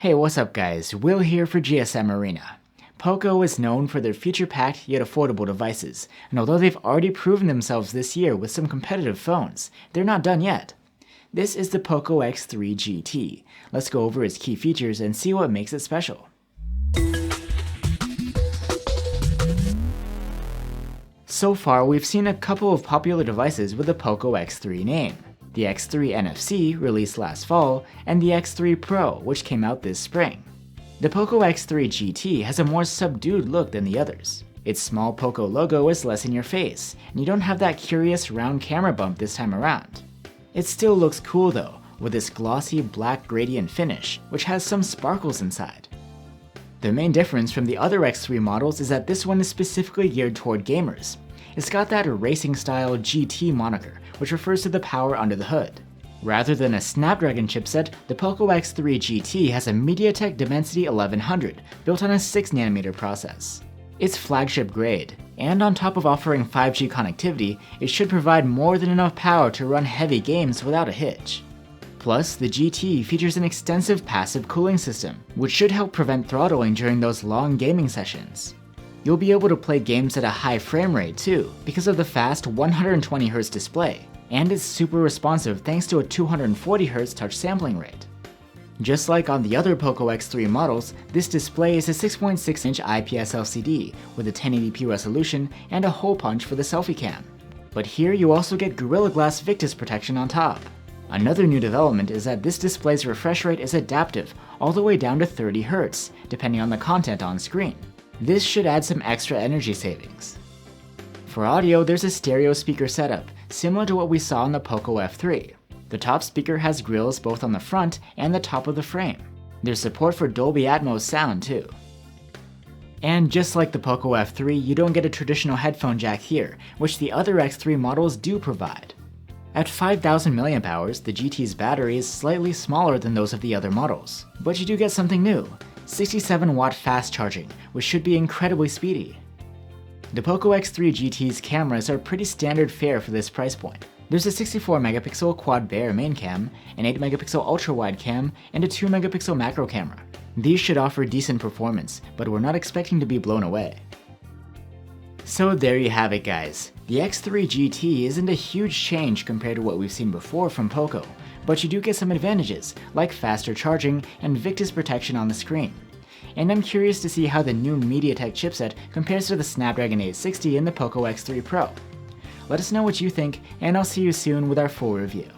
Hey, what's up guys, Will here for GSM Arena. Poco is known for their feature-packed yet affordable devices, and although they've already proven themselves this year with some competitive phones, they're not done yet. This is the Poco X3 GT. Let's go over its key features and see what makes it special. So far, we've seen a couple of popular devices with the Poco X3 name. The X3 NFC, released last fall, and the X3 Pro, which came out this spring. The Poco X3 GT has a more subdued look than the others. Its small Poco logo is less in your face, and you don't have that curious round camera bump this time around. It still looks cool though, with this glossy black gradient finish, which has some sparkles inside. The main difference from the other X3 models is that this one is specifically geared toward gamers. It's got that racing-style GT moniker, which refers to the power under the hood. Rather than a Snapdragon chipset, the Poco X3 GT has a MediaTek Dimensity 1100, built on a 6nm process. It's flagship grade, and on top of offering 5G connectivity, it should provide more than enough power to run heavy games without a hitch. Plus, the GT features an extensive passive cooling system, which should help prevent throttling during those long gaming sessions. You'll be able to play games at a high frame rate too, because of the fast 120Hz display, and it's super responsive thanks to a 240Hz touch sampling rate. Just like on the other Poco X3 models, this display is a 6.6-inch IPS LCD with a 1080p resolution and a hole punch for the selfie cam. But here you also get Gorilla Glass Victus protection on top. Another new development is that this display's refresh rate is adaptive all the way down to 30Hz, depending on the content on screen. This should add some extra energy savings. For audio, there's a stereo speaker setup, similar to what we saw on the Poco F3. The top speaker has grills both on the front and the top of the frame. There's support for Dolby Atmos sound too. And just like the Poco F3, you don't get a traditional headphone jack here, which the other X3 models do provide. At 5000 mAh, the GT's battery is slightly smaller than those of the other models, but you do get something new. 67-watt fast charging, which should be incredibly speedy. The Poco X3 GT's cameras are pretty standard fare for this price point. There's a 64-megapixel quad Bayer main cam, an 8-megapixel ultra-wide cam, and a 2-megapixel macro camera. These should offer decent performance, but we're not expecting to be blown away. So there you have it guys. The X3 GT isn't a huge change compared to what we've seen before from Poco, but you do get some advantages, like faster charging and Victus protection on the screen. And I'm curious to see how the new MediaTek chipset compares to the Snapdragon 860 in the Poco X3 Pro. Let us know what you think, and I'll see you soon with our full review.